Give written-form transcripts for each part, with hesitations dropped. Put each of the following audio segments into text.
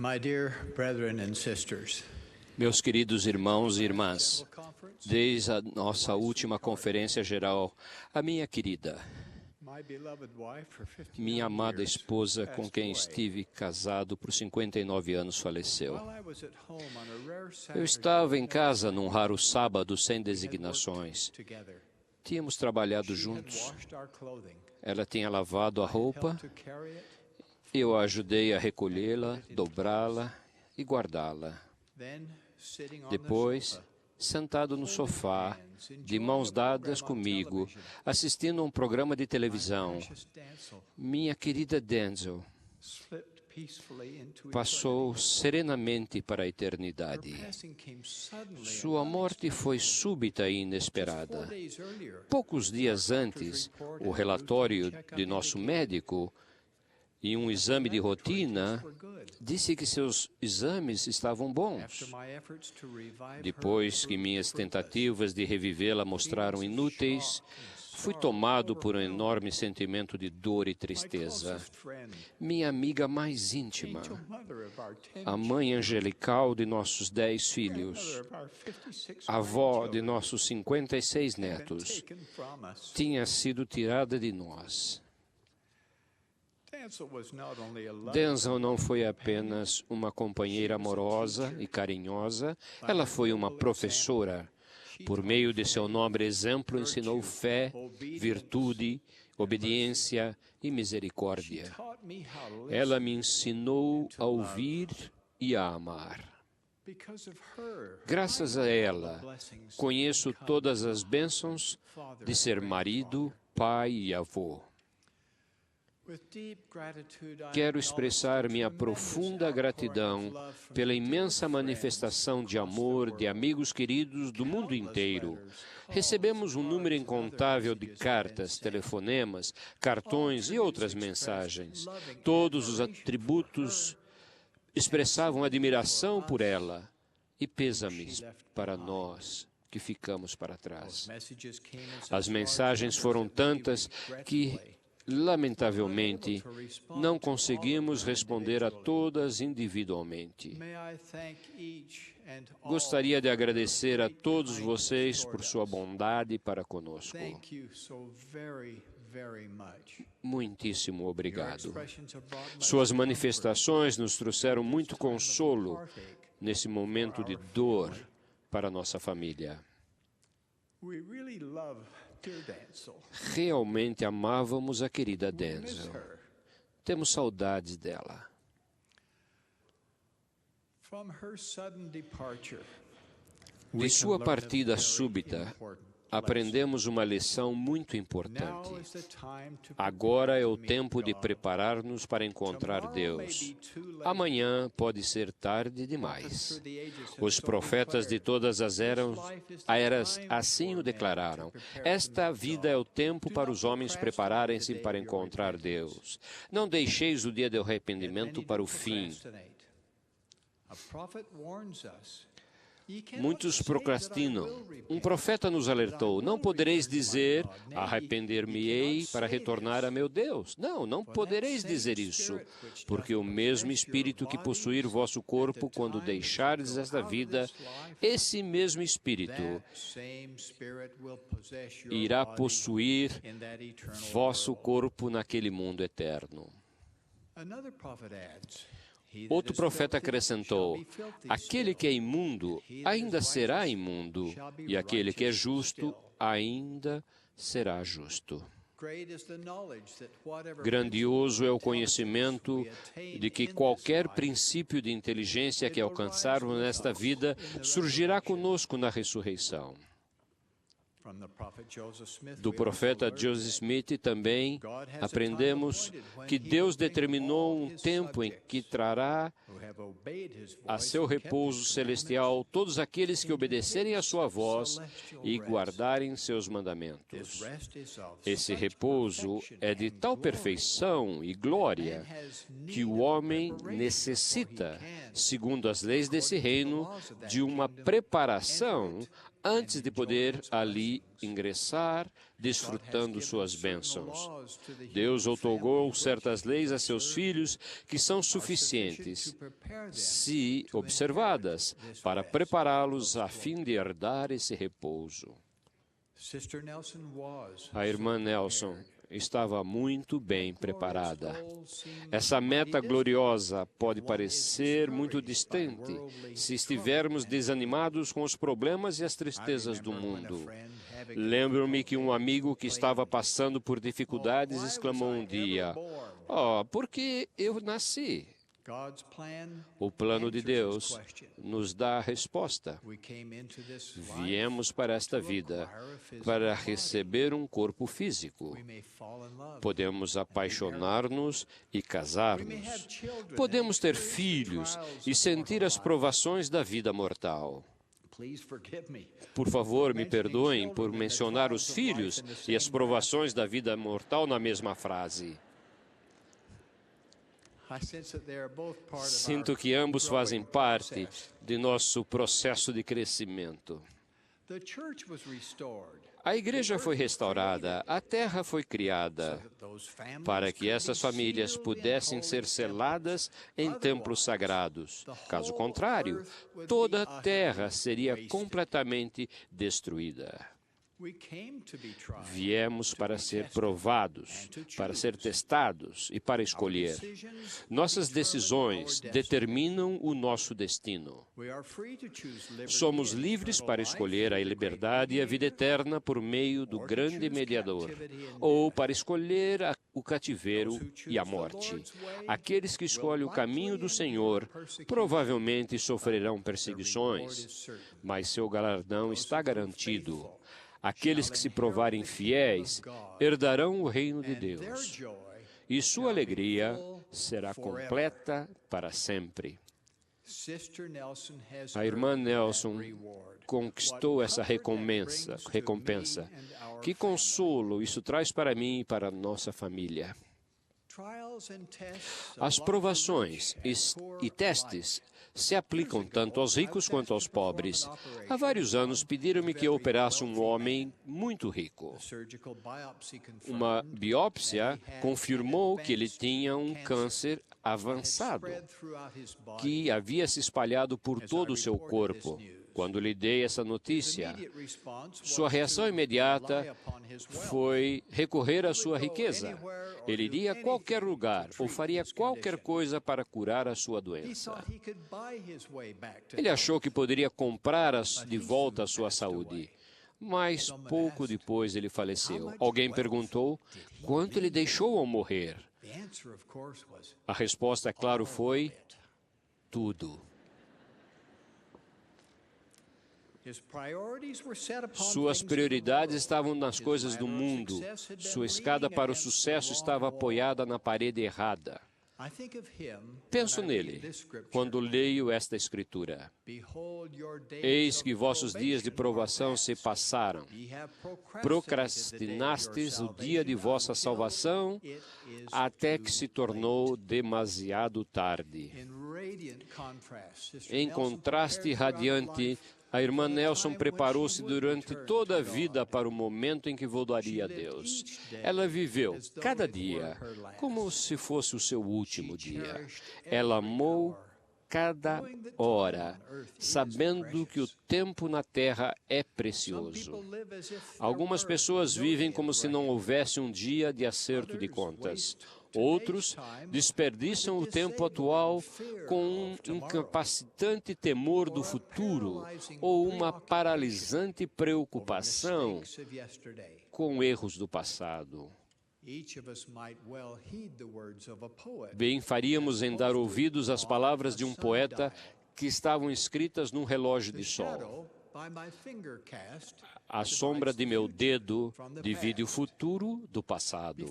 My dear brethren and sisters, Meus queridos irmãos e irmãs, desde a nossa última conferência geral, a minha querida, my beloved wife for 59 minha amada years esposa com passed quem away. estive casado por 59 anos faleceu. While I was at home on a rare Eu Saturday estava em night, casa num raro sábado sem we had worked designações. together. Tínhamos trabalhado She had juntos. washed our clothing. Ela tinha lavado a roupa, Helped to carry it. eu a ajudei a recolhê-la, dobrá-la e guardá-la. Then, sitting on the Depois, sofa, sentado no sofá, de mãos dadas comigo, assistindo a um programa de televisão, precious Denzel minha querida Denzel slipped peacefully into passou eternity. serenamente para a eternidade. Her passing came suddenly Sua and morte foi súbita e 4 inesperada. days earlier. Poucos dias antes, o relatório de nosso médico, em um exame de rotina, disse que seus exames estavam bons. After my efforts to revive Depois her que minhas fruitless, tentativas de revivê-la mostraram inúteis, fui tomado por um enorme sentimento de dor e my tristeza. closest friend, Minha amiga mais íntima, angel mother of our 10 a mãe angelical de nossos 10 filhos, grandmother of our 56 a avó de grandchildren, nossos 56 had been netos, taken from us. tinha sido tirada de nós. Denzel was not only a loving Denzel não foi apenas uma companheira amorosa e carinhosa, ela foi uma professora. Por meio de seu nobre exemplo, ensinou fé, virtude, obediência e misericórdia. taught me how to listen. Ela me ensinou a ouvir e a amar. Because of her, Graças a ela, blessings conheço todas as bênçãos de ser marido, pai e avô. with deep gratitude, I Quero acknowledge expressar the minha tremendous profunda outpouring gratidão of love from pela dear imensa friends manifestação de across the amor de world. amigos queridos do mundo inteiro. Recebemos um número incontável de cartas, telefonemas, cartões e outras mensagens. Todos os atributos expressavam admiração por ela e pêsames para nós que ficamos para trás. Messages came in such As large mensagens numbers foram that we tantas que, regretfully lamentavelmente, não conseguimos responder a todas individualmente. May I thank each and all Gostaria de for agradecer a your great todos kindness vocês por toward sua us. bondade para conosco. Thank you so very, very much. Muitíssimo Your obrigado. expressions have brought much Suas comfort manifestações nos trouxeram muito time of consolo heartache. nesse momento de dor para nossa família. We really love dear Denzel. Realmente amávamos a querida We miss Denzel. her. Temos saudades dela. From her sudden departure, De we sua can learn a partida very súbita, important aprendemos uma lição muito lesson. importante. Now is the time to Agora prepare é to o meet tempo de God. preparar-nos para encontrar Tomorrow may Deus. be too late. Amanhã pode ser tarde Prophets demais. through the ages have Os so profetas de declared. todas as eras assim o declararam. Esta vida é o tempo para os homens prepararem-se para encontrar Deus. Não deixeis o dia do arrependimento para o fim. A prophet warns us. Ye cannot Muitos say procrastinam. that I will repent. Um profeta nos alertou: não podereis dizer, arrepender-me-ei para retornar a meu Deus. Não, não podereis dizer isso, porque o mesmo Espírito que possuir vosso corpo quando deixardes esta vida, esse mesmo Espírito That same Spirit will possess your irá body possuir in that eternal vosso world. corpo naquele mundo eterno. Another prophet adds, "He that Outro is profeta filthy acrescentou: shall be filthy aquele still. que é imundo ainda será imundo, e aquele que é justo ainda será justo. Great is the knowledge that whatever Grandioso é o principle of conhecimento intelligence we attain de que in this qualquer life princípio de inteligência que alcançarmos nesta vida surgirá conosco na ressurreição. From the prophet Joseph Smith, Do we profeta also learn Joseph Smith também aprendemos que Deus determinou um tempo em que trará who have obeyed his a voice seu and kept repouso his celestial todos aqueles que obedecerem à sua voz celestial e rest. guardarem seus This mandamentos. rest is of Esse such repouso perfection é de and tal glory perfeição e glória man has need que o of homem preparation necessita, before he can, segundo as leis desse reino, de uma preparação antes de poder ali ingressar, desfrutando suas bênçãos. Deus outorgou certas leis a seus filhos que são suficientes, se observadas, para prepará-los a fim de herdar esse repouso. A irmã Nelson estava muito bem preparada. Essa meta gloriosa pode parecer muito distante se estivermos desanimados com os problemas e as tristezas do mundo. Lembro-me que um amigo que estava passando por dificuldades exclamou um dia: "Oh, por que eu nasci?" O plano de Deus nos dá a resposta. Viemos para esta vida para receber um corpo físico. Podemos apaixonar-nos e casar-nos. Podemos ter filhos e sentir as provações da vida mortal. Por favor, me perdoem por mencionar os filhos e as provações da vida mortal na mesma frase. Sinto que ambos fazem parte de nosso processo de crescimento. A igreja foi restaurada, a terra foi criada, para que essas famílias pudessem ser seladas em templos sagrados. Caso contrário, toda a terra seria completamente destruída. Viemos para ser provados, para ser testados e para escolher. Nossas decisões determinam o nosso destino. Somos livres para escolher a liberdade e a vida eterna por meio do grande mediador, ou para escolher o cativeiro e a morte. Aqueles que escolhem o caminho do Senhor provavelmente sofrerão perseguições, mas seu galardão está garantido. Aqueles que se provarem fiéis herdarão o reino de Deus, e sua alegria será completa para sempre. A irmã Nelson conquistou essa recompensa. Que consolo isso traz para mim e para a nossa família. As provações e testes se aplicam tanto aos ricos quanto aos pobres. Há vários anos pediram-me que eu operasse um homem muito rico. Uma biópsia confirmou que ele tinha um câncer avançado, que havia se espalhado por todo o seu corpo. Quando lhe dei essa notícia, sua reação imediata foi recorrer à sua riqueza. Ele iria a qualquer lugar ou faria qualquer coisa para curar a sua doença. Ele achou que poderia comprar de volta a sua saúde. Mas pouco depois ele faleceu. Alguém perguntou quanto ele deixou ao morrer. A resposta, é claro, foi tudo. Suas prioridades estavam nas coisas do mundo. Sua escada para o sucesso estava apoiada na parede errada. Penso nele quando leio esta escritura. Eis que vossos dias de provação se passaram. Procrastinastes o dia de vossa salvação até que se tornou demasiado tarde. Em contraste radiante, a irmã Nelson preparou-se durante toda a vida para o momento em que voltaria a Deus. Ela viveu cada dia como se fosse o seu último dia. Ela amou cada hora, sabendo que o tempo na terra é precioso. Algumas pessoas vivem como se não houvesse um dia de acerto de contas. Outros desperdiçam o tempo atual com um incapacitante temor do futuro ou uma paralisante preocupação com erros do passado. Bem faríamos em dar ouvidos às palavras de um poeta que estavam escritas num relógio de sol. A sombra de meu dedo divide o futuro do passado.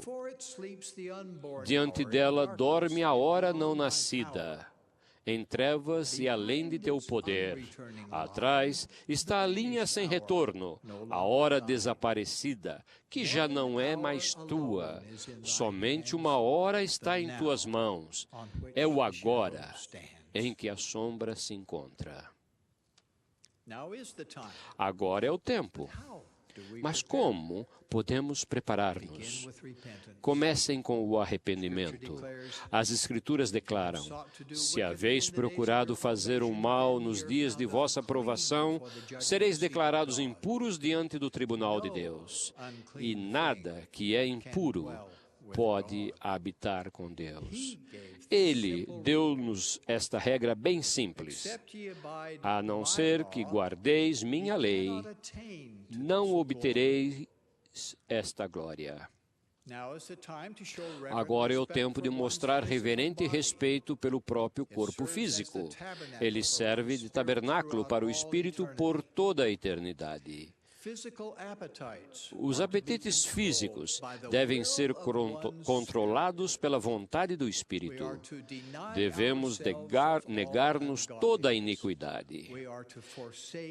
Diante dela dorme a hora não nascida, em trevas e além de teu poder. Atrás está a linha sem retorno, a hora desaparecida, que já não é mais tua. Somente uma hora está em tuas mãos. É o agora em que a sombra se encontra. Agora é o tempo. Mas como podemos preparar-nos? Comecem com o arrependimento. As Escrituras declaram: se haveis procurado fazer o mal nos dias de vossa provação, sereis declarados impuros diante do tribunal de Deus. E nada que é impuro pode habitar com Deus. Ele deu-nos esta regra bem simples: a não ser que guardeis minha lei, não obtereis esta glória. Agora é o tempo de mostrar reverente respeito pelo próprio corpo físico. Ele serve de tabernáculo para o Espírito por toda a eternidade. Os apetites físicos devem ser controlados pela vontade do Espírito. Devemos negar-nos toda a iniquidade.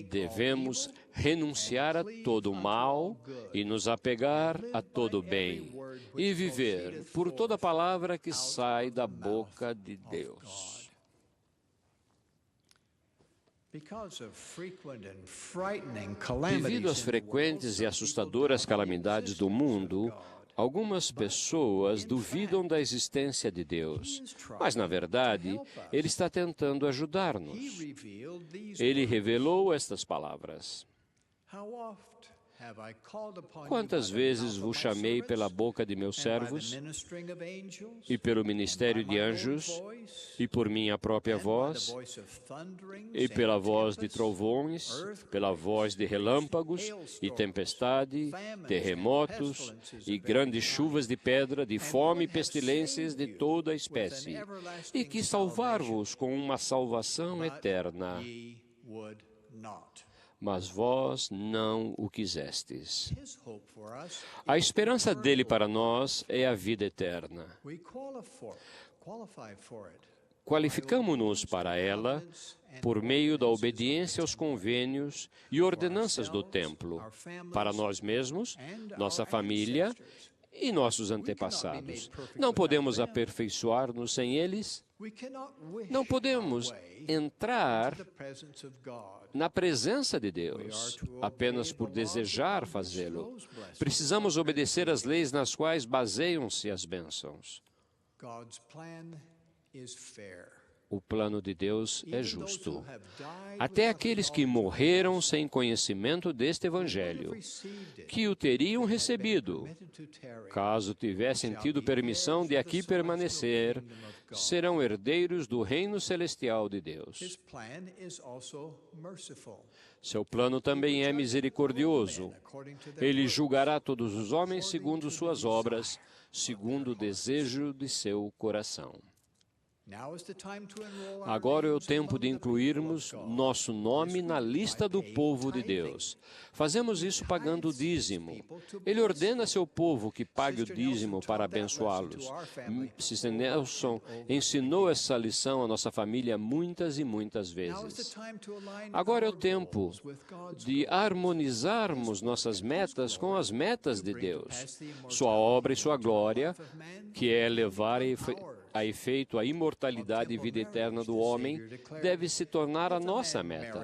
Devemos renunciar a todo mal e nos apegar a todo bem e viver por toda palavra que sai da boca de Deus. Devido às frequentes e assustadoras calamidades do mundo, algumas pessoas duvidam da existência de Deus. Mas, na verdade, Ele está tentando ajudar-nos. Ele revelou estas palavras: quantas vezes vos chamei pela boca de meus servos, e pelo ministério de anjos, e por minha própria voz, e pela voz de trovões, pela voz de relâmpagos, e tempestade, terremotos, e grandes chuvas de pedra, de fome e pestilências de toda a espécie, e quis salvar-vos com uma salvação eterna. Mas vós não o quisestes. A esperança dele para nós é a vida eterna. Qualificamo-nos para ela por meio da obediência aos convênios e ordenanças do templo, para nós mesmos, nossa família e nossos antepassados. Não podemos aperfeiçoar-nos sem eles. Não podemos entrar na presença de Deus apenas por desejar fazê-lo. Precisamos obedecer às leis nas quais baseiam-se as bênçãos. O plano de Deus é justo. Até aqueles que morreram sem conhecimento deste Evangelho, que o teriam recebido, caso tivessem tido permissão de aqui permanecer, serão herdeiros do reino celestial de Deus. Seu plano também é misericordioso. Ele julgará todos os homens segundo suas obras, segundo o desejo de seu coração. Agora é o tempo de incluirmos nosso nome na lista do povo de Deus. Fazemos isso pagando o dízimo. Ele ordena a seu povo que pague o dízimo para abençoá-los. Sister Nelson ensinou essa lição à nossa família muitas e muitas vezes. Agora é o tempo de harmonizarmos nossas metas com as metas de Deus. Sua obra e sua glória, que é levar a efeito a imortalidade e vida eterna do homem, deve se tornar a nossa meta.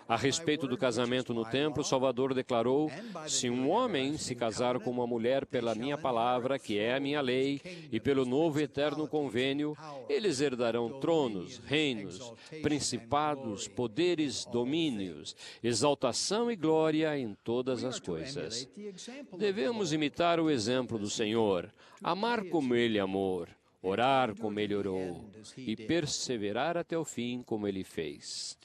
A respeito do casamento no templo, o Salvador declarou: se um homem se casar com uma mulher pela minha palavra, que é a minha lei, e pelo novo e eterno convênio, eles herdarão tronos, reinos, principados, poderes, domínios, exaltação e glória em todas as coisas. Devemos imitar o exemplo do Senhor, amar como Ele amou, orar como Ele orou e perseverar até o fim como Ele fez.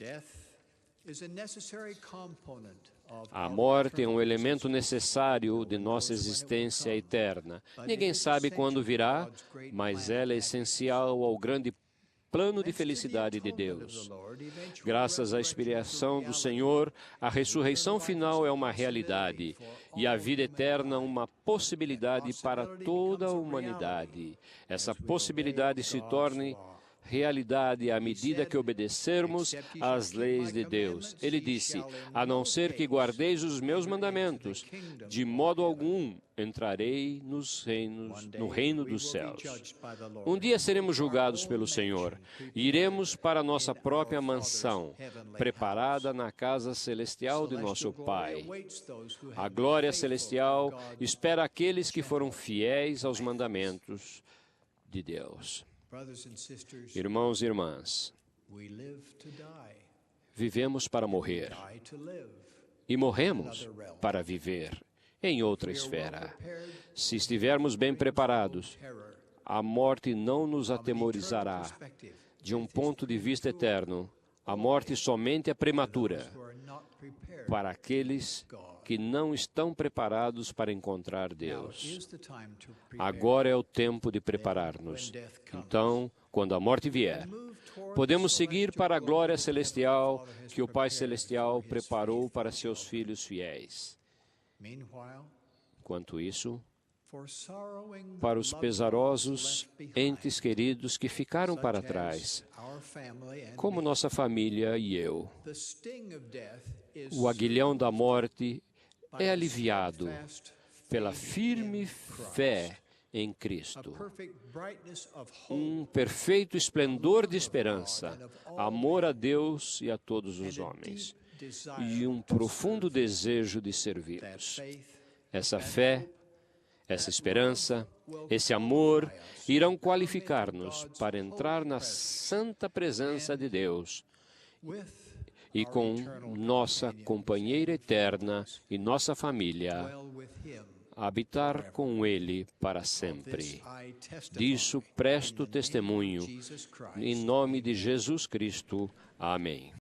A morte é um elemento necessário de nossa existência eterna. Ninguém sabe quando virá, mas ela é essencial ao grande plano de felicidade de Deus. Graças à inspiração do Senhor, a ressurreição final é uma realidade e a vida eterna uma possibilidade para toda a humanidade. Essa possibilidade se torna realidade à medida que obedecermos às leis de Deus. Ele disse: a não ser que guardeis os meus mandamentos, de modo algum entrarei no reino dos céus. Um dia seremos julgados pelo Senhor e iremos para nossa própria mansão, preparada na casa celestial de nosso Pai. A glória celestial espera aqueles que foram fiéis aos mandamentos de Deus. Irmãos e irmãs, vivemos para morrer e morremos para viver em outra esfera. Se estivermos bem preparados, a morte não nos atemorizará. De um ponto de vista eterno, a morte somente é prematura para aqueles que não estão preparados para encontrar Deus. Agora é o tempo de preparar-nos. Então, quando a morte vier, podemos seguir para a glória celestial que o Pai Celestial preparou para seus filhos fiéis. Enquanto isso, para os pesarosos entes queridos que ficaram para trás, como nossa família e eu, o aguilhão da morte é aliviado pela firme fé em Cristo. Um perfeito esplendor de esperança, amor a Deus e a todos os homens, e um profundo desejo de servi-los. Essa fé, essa esperança, esse amor irão qualificar-nos para entrar na santa presença de Deus e com nossa companheira eterna e nossa família habitar com Ele para sempre. Disso presto testemunho, em nome de Jesus Cristo. Amém.